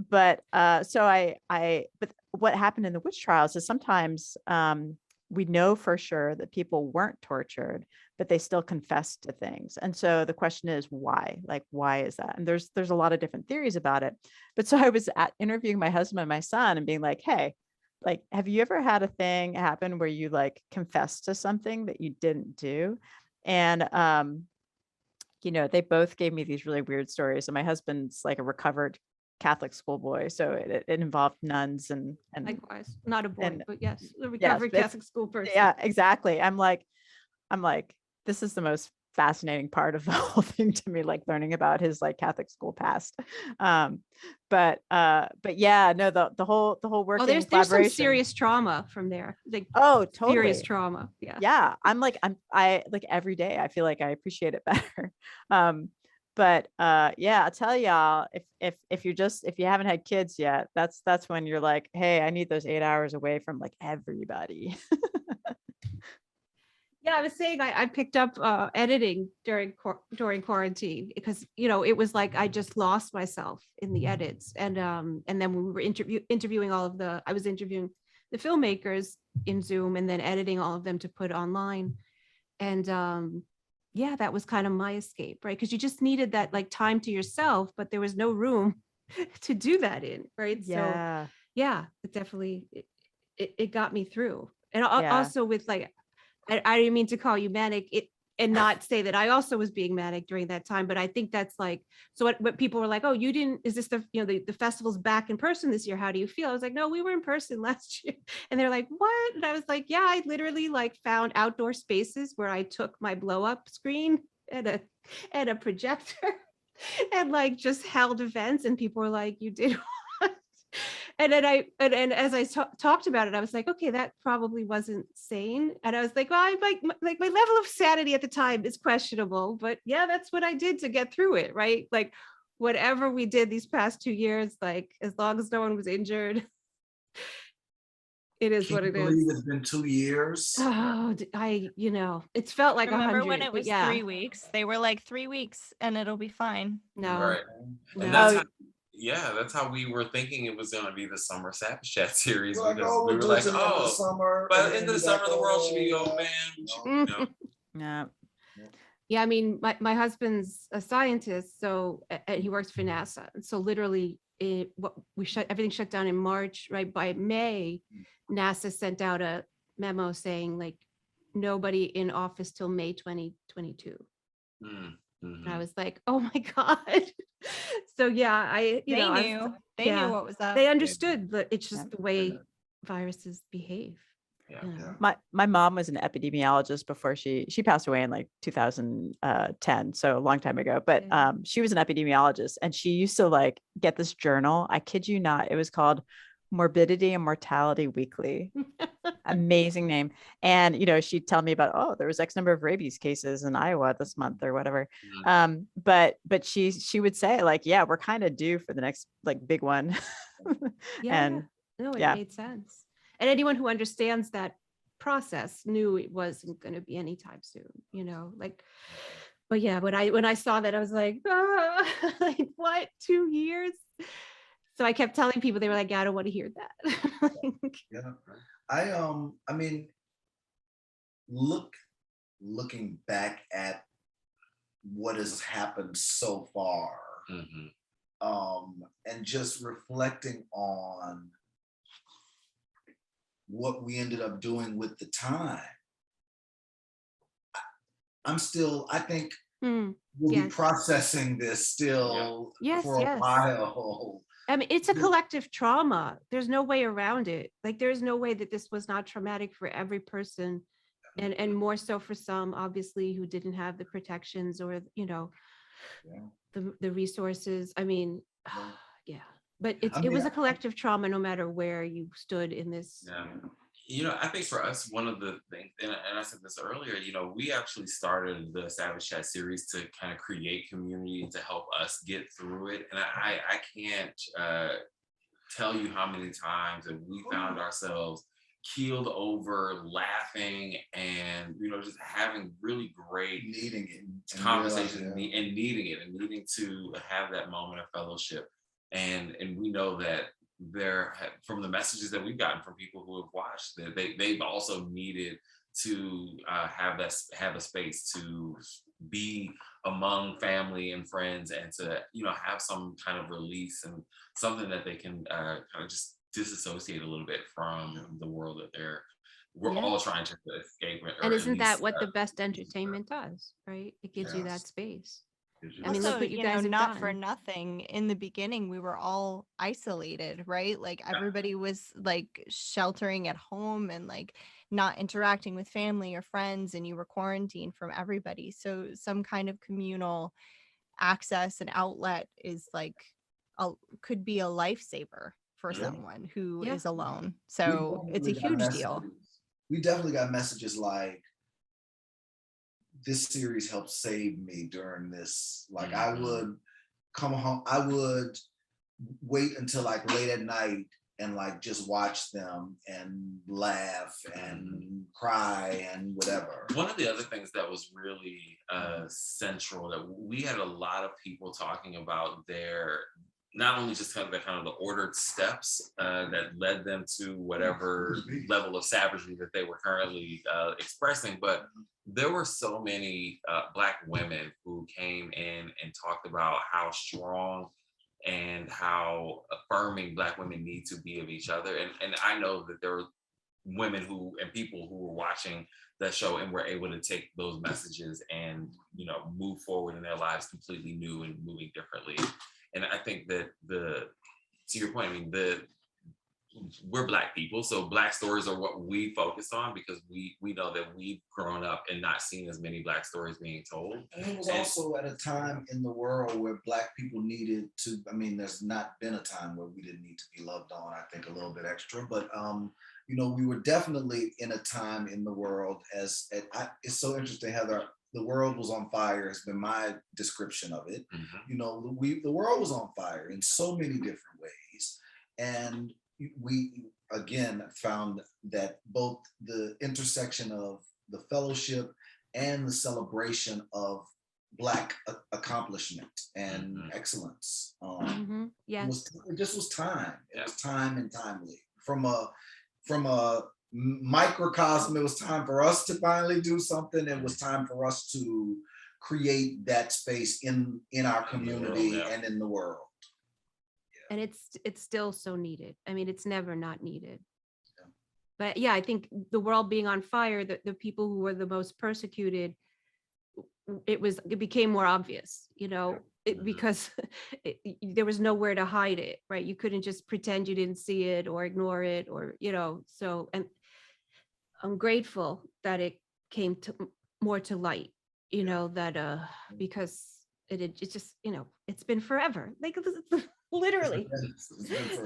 But what happened in the witch trials is sometimes we know for sure that people weren't tortured, but they still confessed to things. And so the question is why? Like, why is that? And there's a lot of different theories about it. But so I was interviewing my husband and my son and being like, hey, like, have you ever had a thing happen where you like confessed to something that you didn't do? And they both gave me these really weird stories. And my husband's like a recovered Catholic schoolboy, so it involved nuns and likewise, not a boy, but yes, a yes, recovered Catholic school person. Yeah, exactly. I'm like, this is the most fascinating part of the whole thing to me, like learning about his like Catholic school past. But yeah, no, the whole working there's some serious trauma from there. Like, oh, totally serious trauma. Yeah. I like every day I feel like I appreciate it better. But yeah, I'll tell y'all, if you haven't had kids yet, that's when you're like, hey, I need those 8 hours away from like everybody. Yeah, I was saying I picked up editing during quarantine because it was like I just lost myself in the edits, and then when we were interviewing I was interviewing the filmmakers in Zoom and then editing all of them to put online, and yeah, that was kind of my escape, right? Because you just needed that like time to yourself, but there was no room to do that in, right? Yeah. So yeah, it definitely it got me through, and also with like. I didn't mean to call you manic and not say that I also was being manic during that time, but I think that's like, so what people were like, oh, you didn't, is this the festival's back in person this year? How do you feel? I was like, no, we were in person last year. And they're like, what? And I was like, yeah, I literally like found outdoor spaces where I took my blow up screen and a projector and like just held events, and people were like, you did what? And then and as I talked about it, I was like, okay, that probably wasn't sane. And I was like, well, my level of sanity at the time is questionable, but yeah, that's what I did to get through it, right? Like whatever we did these past 2 years, like as long as no one was injured, it is what it is. It's been 2 years. Oh, it's felt like 100. Remember when it was 3 weeks? They were like 3 weeks and it'll be fine. No. Right. And that's how we were thinking it was going to be the summer Savage Chat series, because we were like, by the end of the summer, the world should be open. Yeah, I mean, my husband's a scientist, so he works for NASA, and so literally, everything shut down in March. Right by May, NASA sent out a memo saying like nobody in office till May 2022. And I was like, oh my God. So yeah, they knew what was up. They understood, but it's just the way viruses behave. My mom was an epidemiologist before she passed away in like 2010, so a long time ago, but she was an epidemiologist, and she used to like get this journal, I kid you not, it was called Morbidity and Mortality Weekly. Amazing name. And she'd tell me about, there was X number of rabies cases in Iowa this month or whatever. But she would say like, yeah, we're kind of due for the next like big one. It made sense. And anyone who understands that process knew it wasn't going to be anytime soon, but yeah, when I saw that, I was like, like what, 2 years? So I kept telling people, they were like, yeah, I don't want to hear that. Yeah. I mean, looking back at what has happened so far, and just reflecting on what we ended up doing with the time, I think we'll be processing this still for a while. I mean, it's a collective trauma. There's no way around it. Like, there's no way that this was not traumatic for every person, and more so for some, obviously, who didn't have the protections or, the resources. I mean, but it was a collective trauma, no matter where you stood in this. I think for us, one of the things, and I said this earlier, we actually started the Savage Chat series to kind of create community and to help us get through it. And I can't tell you how many times that we found ourselves keeled over, laughing, and just having really great conversations and needing to have that moment of fellowship. And we know that from the messages that we've gotten from people who have watched, that they've also needed to have a space to be among family and friends, and to have some kind of release and something that they can kind of just disassociate a little bit from the world that we're all trying to escape. And isn't that what the best entertainment does, right? It gives you that space. I mean, also, look what you guys have not done. for nothing, in the beginning we were all isolated, right? Like everybody was like sheltering at home and like not interacting with family or friends, and you were quarantined from everybody. So some kind of communal access and outlet is like could be a lifesaver for someone who is alone. So it's a huge deal. We definitely got messages like, this series helped save me during this. Like I would come home, I would wait until like late at night and like just watch them and laugh and cry and whatever. One of the other things that was really central, that we had a lot of people talking about not only just kind of the ordered steps that led them to whatever level of savagery that they were currently expressing, but there were so many Black women who came in and talked about how strong and how affirming Black women need to be of each other. And I know that there were women and people who were watching that show and were able to take those messages and move forward in their lives completely new and moving differently. And I think that to your point, I mean, we're Black people, so Black stories are what we focus on, because we know that we've grown up and not seen as many Black stories being told. And it was also at a time in the world where Black people needed to, I mean, there's not been a time where we didn't need to be loved on, I think a little bit extra, but we were definitely in a time in the world it's so interesting, Heather. The world was on fire has been my description of it. The world was on fire in so many different ways. And we, again, found that both the intersection of the fellowship and the celebration of Black accomplishment and excellence. Yes. It just was time. It was time and timely. From a microcosm, it was time for us to finally do something. It was time for us to create that space in our community and in the world. And it's still so needed. I mean, it's never not needed. But yeah, I think the world being on fire, the people who were the most persecuted, it became more obvious, because there was nowhere to hide it, right? You couldn't just pretend you didn't see it or ignore it, or so. And I'm grateful that it came more to light, that because it's just it's been forever, like literally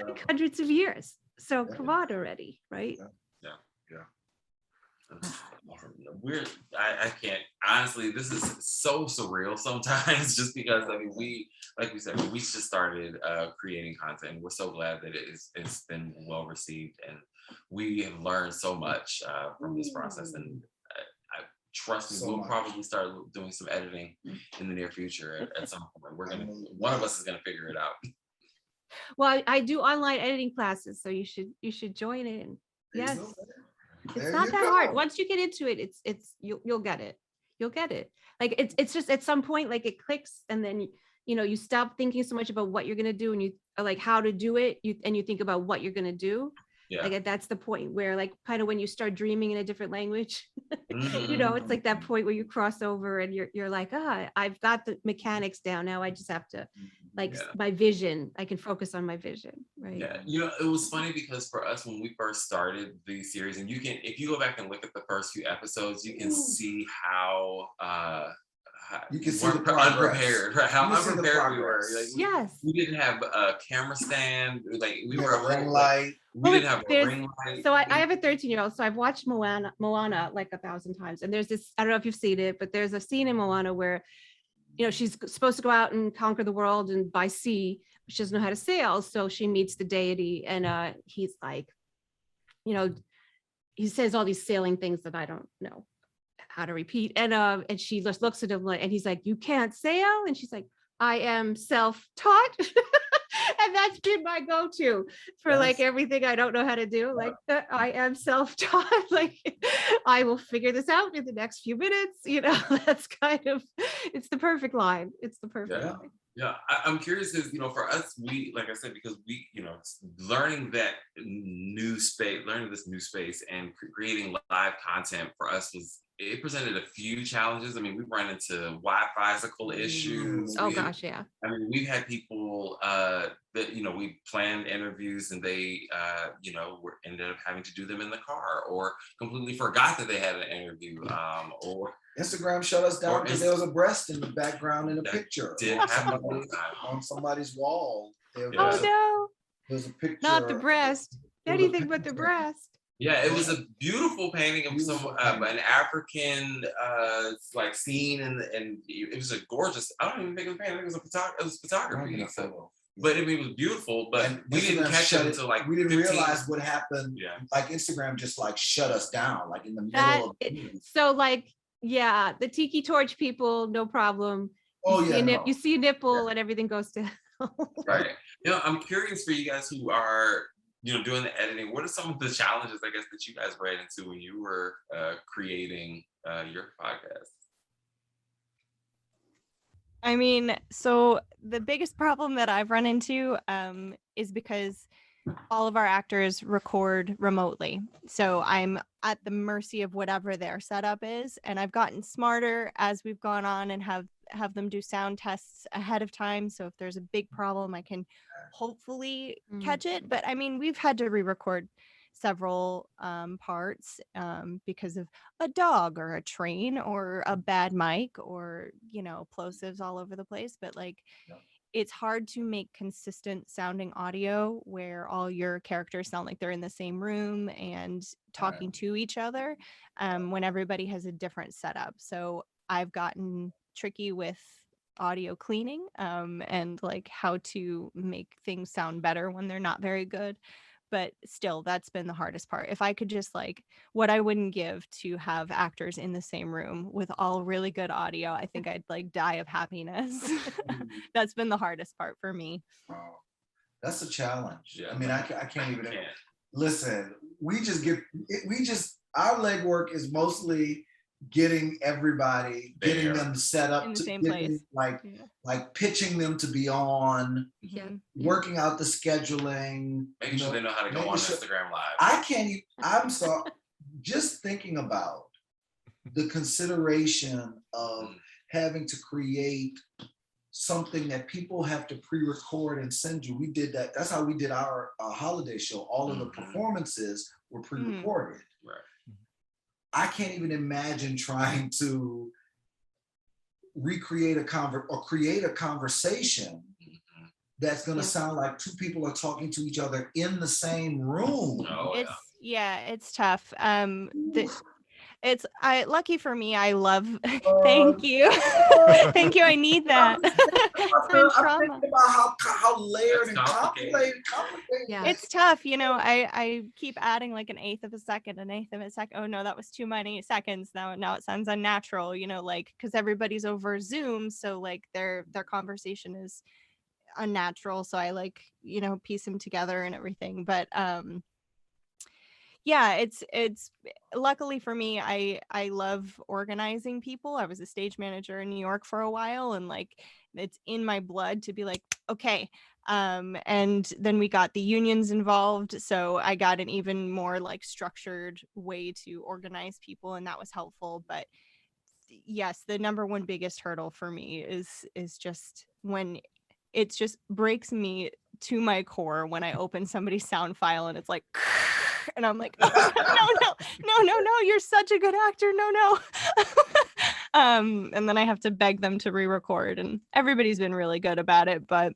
like hundreds of years. So come on already, right? I can't, honestly, this is so surreal sometimes, just because I mean, like we said, we just started creating content. We're so glad that it's been well received, and we have learned so much from this process. And I trust me, we'll probably start doing some editing in the near future at some point. One of us is gonna figure it out. Well, I do online editing classes, so you should join in. Yes. It's not that hard. Once you get into it, you'll get it. You'll get it. Like it's just at some point, like it clicks, and then you stop thinking so much about what you're gonna do, and you like how to do it, and you think about what you're gonna do. Yeah. Like that's the point where, like, kind of when you start dreaming in a different language, it's like that point where you cross over and you're like, I've got the mechanics down. Now I just have to, my vision, I can focus on my vision, right? Yeah, it was funny because for us, when we first started the series, and if you go back and look at the first few episodes, you can see how you can see unprepared, right? How unprepared we were. Like, yes, we didn't have a camera stand. Like we were a ring light. We didn't have a ring light. So I have a 13-year-old, so I've watched Moana like 1,000 times. And there's this, I don't know if you've seen it, but there's a scene in Moana where, she's supposed to go out and conquer the world and by sea. She doesn't know how to sail, so she meets the deity, and he's like, he says all these sailing things that I don't know how to repeat, and she just looks at him and he's like, you can't sail, and she's like, I am self-taught. And that's been my go-to for like everything I don't know how to do. Like I am self-taught. Like I will figure this out in the next few minutes. You know, that's kind of, it's the perfect line. It's the perfect line. Yeah, I'm curious because, you know, for us, we, like I said, because we, you know, learning this new space and creating live content for us it presented a few challenges. I mean, we run into Wi-Fi issues. Oh gosh, yeah. I mean, we've had people that, you know, we planned interviews and they, you know, ended up having to do them in the car or completely forgot that they had an interview, or Instagram shut us down because there was a breast in the background in a picture. Did happen on somebody's wall. Oh no. There's a picture. Not the breast. Anything but the breast. Yeah, it was a beautiful painting of an African like scene, and it was a gorgeous. I don't even think it was painting. It was photography. So, but it was beautiful. But we didn't catch it until like we didn't 15. realize what happened. Yeah, like Instagram just like shut us down, like in the middle of. So like, yeah, the tiki torch people, no problem. You see a nipple and everything goes to hell. Right. You know, I'm curious for you guys who are, you know, doing the editing. What are some of the challenges, I guess, that you guys ran into when you were creating your podcast? I mean, so the biggest problem that I've run into is because all of our actors record remotely. So I'm at the mercy of whatever their setup is. And I've gotten smarter as we've gone on and have them do sound tests ahead of time. So if there's a big problem, I can hopefully catch it. But I mean, we've had to re-record several parts because of a dog or a train or a bad mic or, you know, plosives all over the place. But like, it's hard to make consistent sounding audio where all your characters sound like they're in the same room and talking to each other when everybody has a different setup. So I've gotten tricky with audio cleaning and like how to make things sound better when they're not very good. But still, that's been the hardest part. If I could just like, what I wouldn't give to have actors in the same room with all really good audio, I think I'd like die of happiness. That's been the hardest part for me. Wow. That's a challenge. Yeah. I mean, I can't even listen. Our legwork is mostly getting everybody, getting them set up in the same place, like pitching them to be on, working out the scheduling, making sure they know how to go on Instagram Live. I'm sorry, just thinking about the consideration of having to create something that people have to pre-record and send you. We did that. That's how we did our holiday show. All of the performances were pre-recorded. Right. I can't even imagine trying to recreate create a conversation that's going to sound like two people are talking to each other in the same room. It's tough. Lucky for me, I love thank you. Thank you. I need that. It's been trauma. I'm about how layered and complicated. Yeah. It's tough. You know, I keep adding like an eighth of a second. Oh no, that was too many seconds. Now it sounds unnatural, you know, like because everybody's over Zoom. So like their conversation is unnatural. So I like, you know, piece them together and everything. But yeah, it's luckily for me, I love organizing people. I was a stage manager in New York for a while, and like it's in my blood to be like, okay. And then we got the unions involved, so I got an even more like structured way to organize people, and that was helpful. But yes, the number one biggest hurdle for me is just when it just breaks me to my core when I open somebody's sound file and it's like, and I'm like, oh, no, you're such a good actor. No. And then I have to beg them to re-record, and everybody's been really good about it, but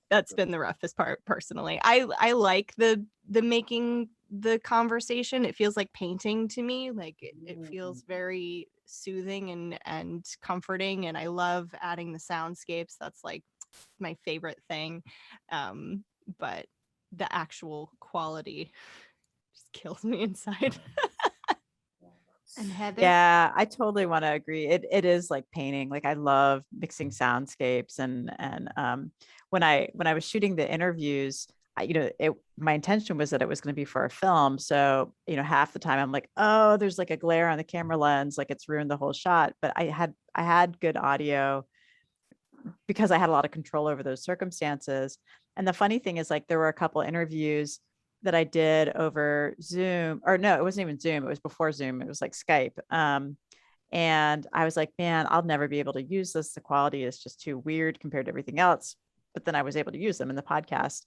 that's been the roughest part personally. I like the making the conversation. It feels like painting to me. Like it feels very soothing and comforting. And I love adding the soundscapes. That's like my favorite thing. But the actual quality just kills me inside. And Heather? Yeah, I totally want to agree. It is like painting. Like I love mixing soundscapes and when I was shooting the interviews, my intention was that it was going to be for a film. So, half the time I'm like, oh, there's like a glare on the camera lens, like it's ruined the whole shot. But I had good audio because I had a lot of control over those circumstances. And the funny thing is, like, there were a couple interviews that I did over Zoom, or no, it wasn't even Zoom. It was before Zoom. It was like Skype. And I was like, man, I'll never be able to use this. The quality is just too weird compared to everything else. But then I was able to use them in the podcast.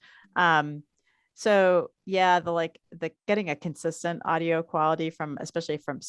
So yeah, the getting a consistent audio quality especially from,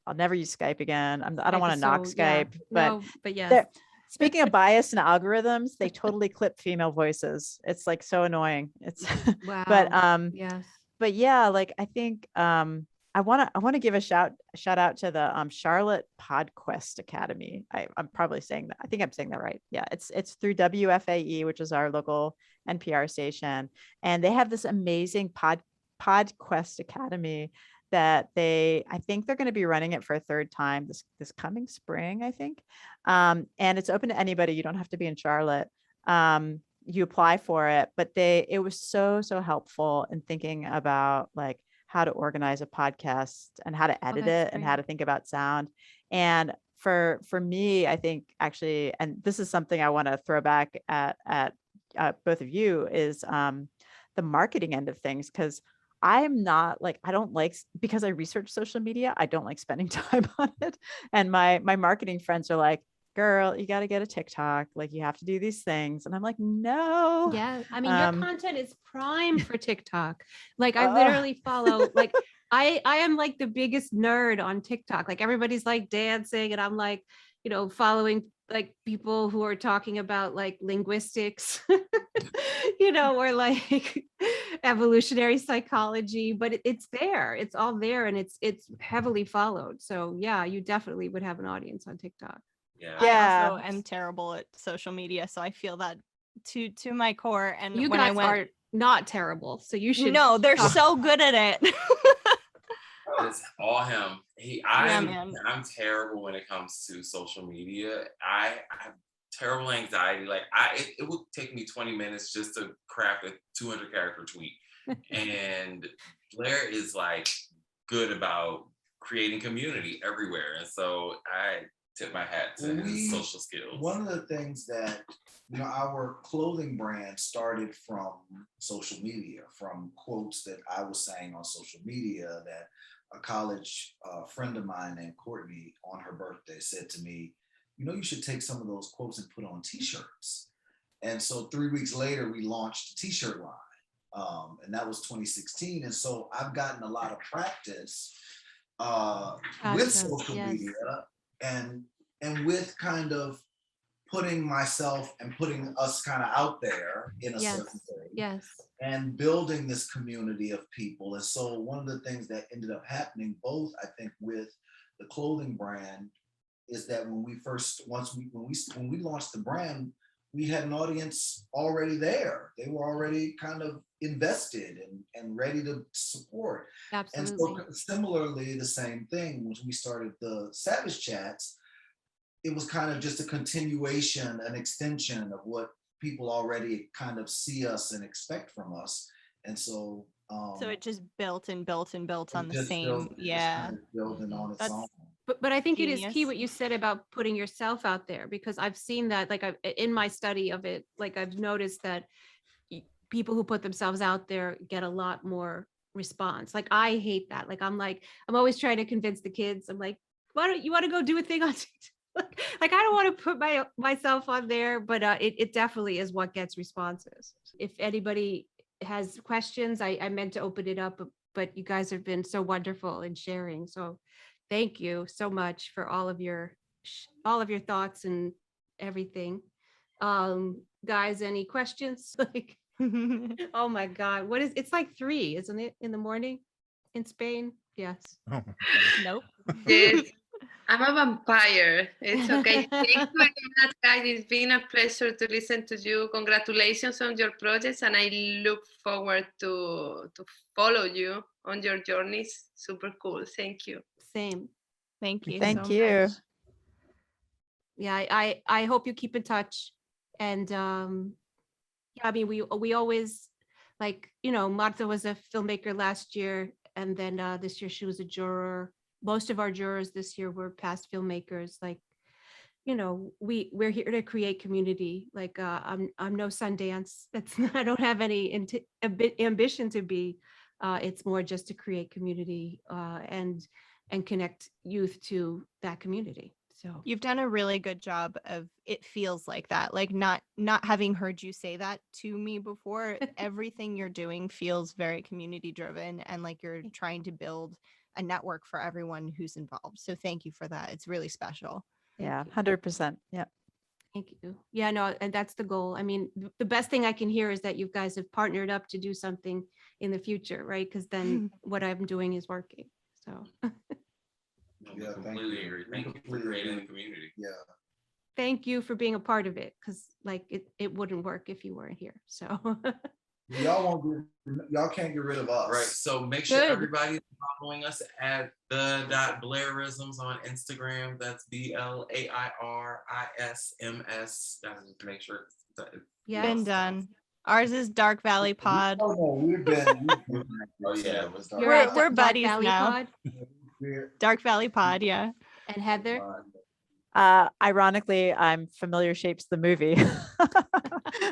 I'll never use Skype again. I don't want to knock Skype, yeah. but yes. Speaking of bias and algorithms, they totally clip female voices. It's like so annoying. It's wow. Yes. But yeah, like I think I want to give a shout out to the Charlotte PodQuest Academy. I'm probably saying that. I think I'm saying that right. Yeah, it's through WFAE, which is our local NPR station, and they have this amazing PodQuest Academy that I think they're going to be running it for a third time this coming spring, I think. And it's open to anybody. You don't have to be in Charlotte. You apply for it, but it was so helpful in thinking about like how to organize a podcast and how to edit it and how to think about sound. And for me, I think actually, and this is something I want to throw back at both of you, is the marketing end of things, because I'm not like, I don't like, because I research social media, I don't like spending time on it. And my marketing friends are like, girl, you got to get a TikTok. Like you have to do these things. And I'm like, no. Yeah. I mean, your content is prime for TikTok. Like I literally follow, like I am like the biggest nerd on TikTok. Like everybody's like dancing and I'm like, following like people who are talking about like linguistics, or like evolutionary psychology, but it's there, it's all there, and it's heavily followed. So yeah, you definitely would have an audience on TikTok. Yeah. I also am terrible at social media, so I feel that to my core. And you when guys are not terrible, so you should. No, they're so good at it. It's all him. I'm terrible when it comes to social media. I have terrible anxiety. Like it would take me 20 minutes just to craft a 200 character tweet. And Blair is like good about creating community everywhere. And so I tip my hat to his social skills. One of the things that, our clothing brand started from social media, from quotes that I was saying on social media that a college friend of mine named Courtney on her birthday said to me, you should take some of those quotes and put on t-shirts. And so 3 weeks later, we launched a t-shirt line. And that was 2016. And so I've gotten a lot of practice with social media and with kind of putting myself and putting us kind of out there in a certain way. Yes. And building this community of people. And so one of the things that ended up happening both, I think, with the clothing brand is that when we launched the brand, we had an audience already there. They were already kind of invested and ready to support. Absolutely. And so similarly, the same thing, when we started the Savage Chats, it was kind of just a continuation, an extension of what people already kind of see us and expect from us. And so so it just built on the same building on its own. But I think Genius. It is key what you said about putting yourself out there, because I've seen that, like in my study of it, like I've noticed that people who put themselves out there get a lot more response. Like I hate that. Like I'm always trying to convince the kids. I'm like, why don't you want to go do a thing on TikTok? Like I don't want to put myself on there, but it definitely is what gets responses. If anybody has questions, I meant to open it up, but you guys have been so wonderful in sharing. So thank you so much for all of your thoughts and everything. Guys, any questions? Like, oh my God, it's like 3, isn't it, in the morning in Spain? Yes. Oh. Nope. Yes. I'm a vampire. It's okay. Thank you very much, guys. It's been a pleasure to listen to you. Congratulations on your projects, and I look forward to follow you on your journeys. Super cool. Thank you. Same. Thank you. Thank so you. much. Yeah, I hope you keep in touch. And yeah, I mean, we always, like, you know, Marta was a filmmaker last year, and then this year she was a juror. Most of our jurors this year were past filmmakers. Like, you know, we're here to create community. Like, I'm no Sundance. That's I don't have any ambition to be. It's more just to create community and connect youth to that community. So You've done a really good job of it feels like that. Like not having heard you say that to me before, everything you're doing feels very community driven and like you're trying to build a network for everyone who's involved. So thank you for that. It's really special. Yeah, 100%. Yeah. thank you. Yeah, no, and that's the goal. I mean, the best thing I can hear is that you guys have partnered up to do something in the future, right? Because then what I'm doing is working. So Yeah, thank Completely you. agree. Thank you for creating the community. Yeah. thank you for being a part of it, because like it wouldn't work if you weren't here. So Y'all can't get rid of us. Right. So make sure Good. everybody's following us at the Blairisms on Instagram. That's BLAIRISMS. Guys, just make sure that yeah, Been done. Ours is Dark Valley Pod. Oh, no, we've been. Oh, yeah, it was you're We're- at we're Dark buddies Valley now. Pod. Dark Valley Pod, yeah. And Heather. Ironically, I'm Familiar Shapes the movie.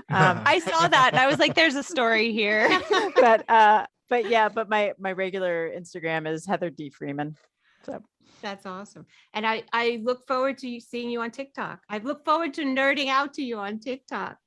I saw that and I was like, there's a story here. but yeah, but my regular Instagram is Heather D. Freeman. So That's awesome. And I look forward to seeing you on TikTok. I look forward to nerding out to you on TikTok.